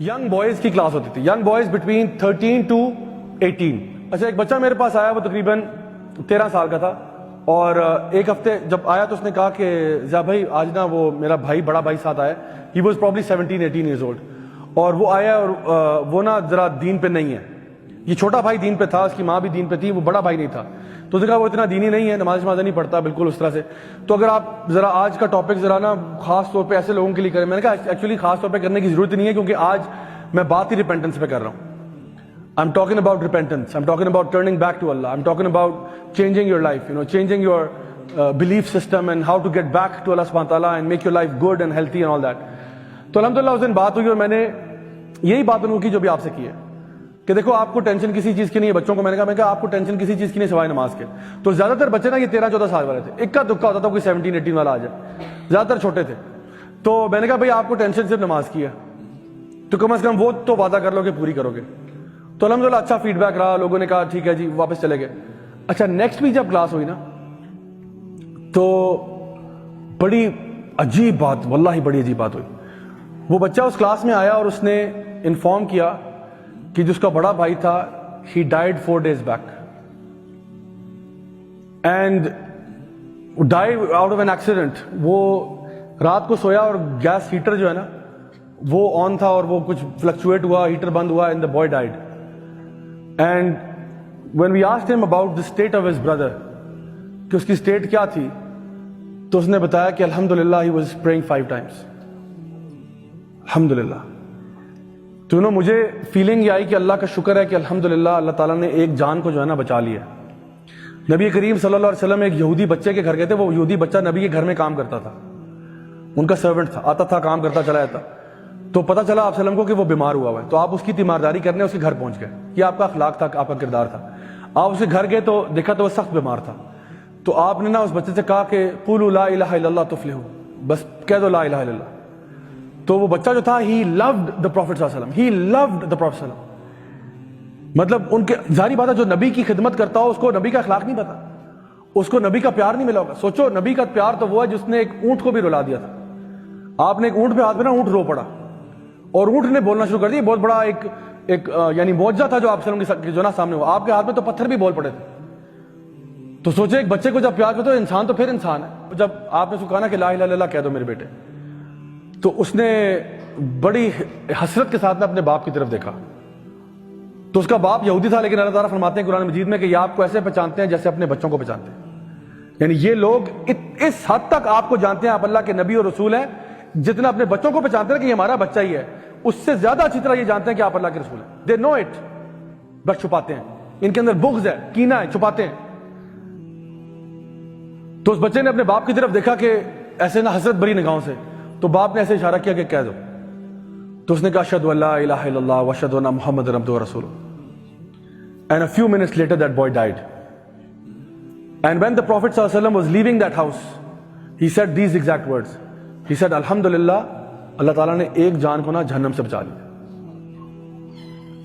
Young boys کی class ہوتی تھی, ینگ بوائز بٹوین 13 to 18. اچھا, ایک بچہ میرے پاس آیا, وہ تقریباً 13 سال کا تھا, اور ایک ہفتے جب آیا تو اس نے کہا کہ ضیاء بھائی آج نا وہ میرا بھائی, بڑا بھائی ساتھ آیا, he was probably 17-18 years old, اور وہ آیا اور وہ نا ذرا دین پہ نہیں ہے. یہ چھوٹا بھائی دین پہ تھا, اس کی ماں بھی دین پہ تھی, وہ بڑا بھائی نہیں تھا. تو اس نے کہا وہ اتنا دینی نہیں ہے, نماز نہیں پڑھتا بالکل اس طرح سے. تو اگر آپ ذرا آج کا ٹاپک ذرا نا خاص طور پہ ایسے لوگوں کے لیے کریں, میں نے کہا ایکچولی خاص طور پہ کرنے کی ضرورت نہیں ہے, کیونکہ آج میں بات ہی ریپینٹنس پہ کر رہا ہوں. I'm talking about repentance. I'm talking about turning back to Allah. I'm talking about changing your life, changing your belief system and how to get back to Allah subhanahu wa ta'ala and make your life good and healthy and all that. تو الحمدللہ اس دن بات ہوئی, اور میں نے یہی بات ان کو کی جو بھی آپ سے کی ہے, کہ دیکھو آپ کو ٹینشن کسی چیز کی نہیں ہے. بچوں کو میں نے کہا آپ کو ٹینشن کسی چیز کی نہیں سوائے نماز کے. تو زیادہ تر بچے نا یہ 13-14 سال والے تھے, اکا دکا ہوتا تھا کوئی 17-18 والا آ جائے, زیادہ تر چھوٹے تھے. تو میں نے کہا بھائی آپ کو ٹینشن صرف نماز کی ہے, تو کم از کم وہ تو وعدہ کر لو کہ پوری کرو گے. تو الحمدللہ اچھا فیڈ بیک رہا, لوگوں نے کہا ٹھیک ہے جی, واپس چلے گئے. اچھا, نیکسٹ ویک جب کلاس ہوئی نا, تو بڑی عجیب بات, واللہ بڑی عجیب بات ہوئی. وہ بچہ اس کلاس میں آیا اور اس نے انفارم کیا کہ جس کا بڑا بھائی تھا, ہی died 4 days back, and died out of an accident. وہ رات کو سویا اور گیس ہیٹر جو ہے نا وہ آن تھا, اور وہ کچھ فلکچویٹ ہوا, ہیٹر بند ہوا, and the boy died. And when we asked him about the state of his brother, کہ اس کی اسٹیٹ کیا تھی, تو اس نے بتایا کہ الحمدللہ ہی واز پریئنگ 5 times. الحمدللہ. تو مجھے فیلنگ یہ آئی کہ اللہ کا شکر ہے کہ الحمدللہ اللہ تعالیٰ نے ایک جان کو جو ہے نا بچا لیا. نبی کریم صلی اللہ علیہ وسلم ایک یہودی بچے کے گھر گئے تھے. وہ یہودی بچہ نبی کے گھر میں کام کرتا تھا, ان کا سرونٹ تھا, آتا تھا, کام کرتا چلا جاتا. تو پتہ چلا آپ وسلم کو کہ وہ بیمار ہوا ہوا ہے. تو آپ اس کی تیمارداری کرنے اس کے گھر پہنچ گئے. یہ آپ کا اخلاق تھا, آپ کا کردار تھا. آپ اس کے گھر گئے تو دیکھا تو وہ سخت بیمار تھا. تو آپ نے نا اس بچے سے کہا کہ قولوا لا الہ الا اللہ تفلحوا, بس کہہ دو لا الہ الا اللہ. تو وہ بچہ جو تھا, ہی لوڈ دا پروفٹ صلی اللہ علیہ وسلم, ہی لوڈ دا پروفٹ صلی اللہ علیہ وسلم. مطلب ان کے ظاہری بات ہے, جو نبی کی خدمت کرتا ہو اس کو نبی کا اخلاق نہیں پتا, اس کو نبی کا پیار نہیں ملا ہوگا. سوچو, نبی کا پیار تو وہ ہے جس نے ایک اونٹ کو بھی رلا دیا تھا. آپ نے ایک اونٹ پہ ہاتھ میں نا, اونٹ رو پڑا, اور اونٹ نے بولنا شروع کر دیا. بہت بڑا ایک یعنی معجزہ تھا جو آپ وسلم کے جو نا سامنے ہوا. آپ کے ہاتھ میں تو پتھر بھی بول پڑے تھے. تو سوچے ایک بچے کو جب پیار کرتے ہو, انسان تو پھر انسان ہے. جب آپ نے اس کو کہا نا کہ لا الہ الا اللہ کہہ دو میرے بیٹے, تو اس نے بڑی حسرت کے ساتھ اپنے باپ کی طرف دیکھا. تو اس کا باپ یہودی تھا, لیکن اللہ تعالیٰ فرماتے ہیں قرآن مجید میں کہ یہ آپ کو ایسے پہچانتے ہیں جیسے اپنے بچوں کو پہچانتے ہیں. یعنی یہ لوگ اس حد تک آپ کو جانتے ہیں, آپ اللہ کے نبی اور رسول ہیں, جتنا اپنے بچوں کو پہچانتے ہیں کہ یہ ہمارا بچہ ہی ہے, اس سے زیادہ اچھی طرح یہ جانتے ہیں کہ آپ اللہ کے رسول ہیں. دے نو اٹ, بس چھپاتے ہیں. ان کے اندر بغض ہے, کینہ ہے, چھپاتے ہیں. تو اس بچے نے اپنے باپ کی طرف دیکھا کہ ایسے نہ حسرت بری نگاہوں سے. تو باپ نے ایسے اشارہ کیا کہ کہہ دو. تو اس نے کہا اشہدو ان لا الہ الا اللہ واشہدو ان محمد عبدہ ورسولہ. And a few minutes later that boy died. And when the Prophet ﷺ was leaving that house, he said these exact words. He said, Alhamdulillah, اللہ تعالیٰ نے ایک جان کو نا جہنم سے بچا لیا.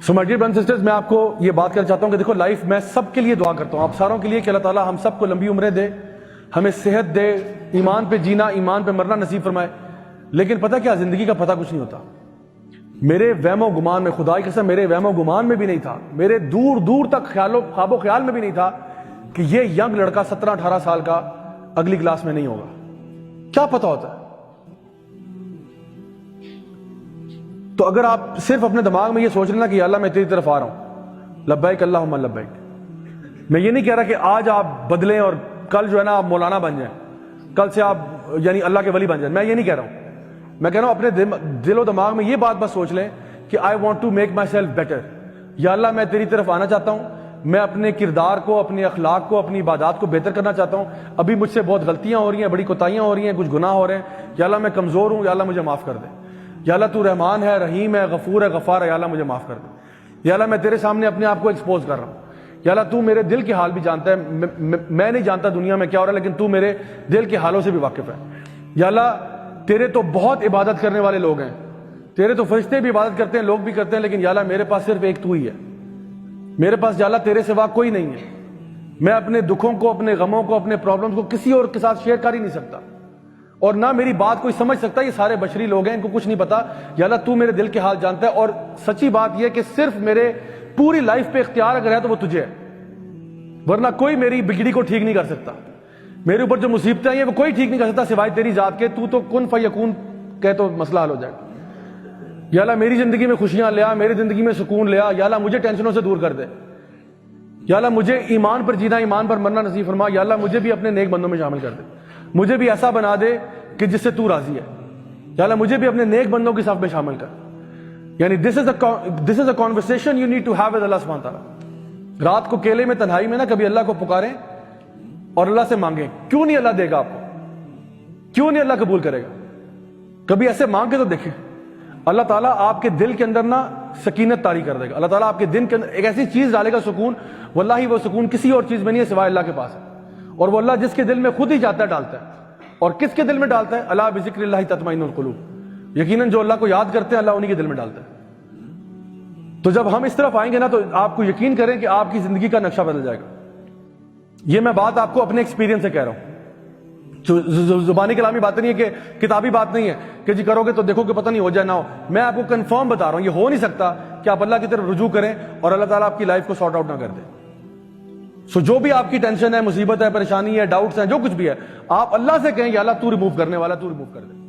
So my dear brothers and sisters, میں آپ کو یہ بات کرنا چاہتا ہوں کہ دیکھو لائف میں سب کے لیے دعا کرتا ہوں, آپ ساروں کے لیے, کہ اللہ تعالیٰ ہم سب کو لمبی عمریں دے, ہمیں صحت دے, ایمان پہ جینا, ایمان پہ مرنا نصیب فرمائے. لیکن پتہ کیا, زندگی کا پتہ کچھ نہیں ہوتا. میرے وہم و گمان میں, خدا کی قسم میرے وہم و گمان میں بھی نہیں تھا, میرے دور دور تک خواب و خیال میں بھی نہیں تھا کہ یہ ینگ لڑکا 17-18 سال کا اگلی کلاس میں نہیں ہوگا. کیا پتہ ہوتا ہے. تو اگر آپ صرف اپنے دماغ میں یہ سوچ لینا کہ یا اللہ میں تیری طرف آ رہا ہوں, لبیک اللہم لبیک. میں یہ نہیں کہہ رہا کہ آج آپ بدلیں اور کل جو ہے نا آپ مولانا بن جائیں, کل سے آپ یعنی اللہ کے ولی بن جائیں. میں یہ نہیں کہہ رہا ہوں. میں کہہ رہا ہوں اپنے دل و دماغ میں یہ بات بس سوچ لیں کہ I want to make myself better. یا اللہ میں تیری طرف آنا چاہتا ہوں, میں اپنے کردار کو, اپنے اخلاق کو, اپنی عبادات کو بہتر کرنا چاہتا ہوں. ابھی مجھ سے بہت غلطیاں ہو رہی ہیں, بڑی کوتاہیاں ہو رہی ہیں, کچھ گناہ ہو رہے ہیں. یا اللہ میں کمزور ہوں, یا اللہ مجھے معاف کر دے. یا اللہ تو رحمان ہے, رحیم ہے, غفور ہے, غفار ہے, یا اللہ مجھے معاف کر دے. یا اللہ میں تیرے سامنے اپنے آپ کو ایکسپوز کر رہا ہوں. یا اللہ تو میرے دل کے حال بھی جانتا ہے, میں نہیں جانتا دنیا میں کیا ہو رہا ہے, لیکن تو میرے دل کے حالوں سے بھی واقف ہے. یا اللہ تیرے تو بہت عبادت کرنے والے لوگ ہیں, تیرے تو فرشتے بھی عبادت کرتے ہیں, لوگ بھی کرتے ہیں, لیکن یا اللہ میرے پاس صرف ایک تو ہی ہے. میرے پاس یا اللہ تیرے سوا کوئی نہیں ہے. میں اپنے دکھوں کو, اپنے غموں کو, اپنے پرابلمز کو کسی اور کے ساتھ شیئر کر ہی نہیں سکتا. اور نہ میری بات کوئی سمجھ سکتا. یہ سارے بشری لوگ ہیں, ان کو کچھ نہیں پتا. یا اللہ تو میرے دل کے حال جانتا ہے, اور سچی بات یہ کہ صرف میرے پوری لائف پہ اختیار اگر ہے تو وہ تجھے ہے, ورنہ کوئی میری بگڑی کو ٹھیک نہیں کر سکتا. میرے اوپر جو مصیبتیں ہیں وہ کوئی ٹھیک نہیں کر سکتا سوائے تیری ذات کے. تو کن فیکون کہ تو مسئلہ حل ہو جائے گا. یا اللہ میری زندگی میں خوشیاں لیا, میری زندگی میں سکون لیا. یا اللہ مجھے ٹینشنوں سے دور کر دے. یا اللہ مجھے ایمان پر جینا, ایمان پر مرنا نصیب فرما. یا اللہ مجھے بھی اپنے نیک بندوں میں شامل کر دے, مجھے بھی ایسا بنا دے کہ جس سے تو راضی ہے. یا اللہ مجھے بھی اپنے نیک بندوں کی صف میں شامل کر. یعنی دس از اے conversation you need to have with اللہ سبحانہ وتعالیٰ. رات کو کیلے میں تنہائی میں نا کبھی اللہ کو پکاریں اور اللہ سے مانگیں. کیوں نہیں اللہ دے گا آپ کو, کیوں نہیں اللہ قبول کرے گا؟ کبھی ایسے مانگ کے تو دیکھیں, اللہ تعالیٰ آپ کے دل کے اندر نا سکینت طاری کر دے گا. اللہ تعالیٰ آپ کے دل کے اندر ایک ایسی چیز ڈالے گا, سکون. واللہ وہ سکون کسی اور چیز میں نہیں ہے سوائے اللہ کے پاس ہے. اور وہ اللہ جس کے دل میں خود ہی جاتا ہے ڈالتا ہے. اور کس کے دل میں ڈالتا ہے؟ اللہ بذکر اللہ تطمئن القلوب. یقیناً جو اللہ کو یاد کرتے ہیں اللہ انہی کے دل میں ڈالتا ہے. تو جب ہم اس طرف آئیں گے نا تو آپ کو یقین کریں کہ آپ کی زندگی کا نقشہ بدل جائے گا. یہ میں بات آپ کو اپنے ایکسپیرینس سے کہہ رہا ہوں, زبانی کلامی بات نہیں ہے, کہ کتابی بات نہیں ہے کہ جی کرو گے تو دیکھو کہ پتہ نہیں ہو جائے نہ ہو. میں آپ کو کنفرم بتا رہا ہوں, یہ ہو نہیں سکتا کہ آپ اللہ کی طرف رجوع کریں اور اللہ تعالیٰ آپ کی لائف کو سارٹ آؤٹ نہ کر دے. سو جو بھی آپ کی ٹینشن ہے, مصیبت ہے, پریشانی ہے, ڈاؤٹس ہیں, جو کچھ بھی ہے, آپ اللہ سے کہیں یا اللہ تو ریموو کرنے والا, تو ریموو کر دے.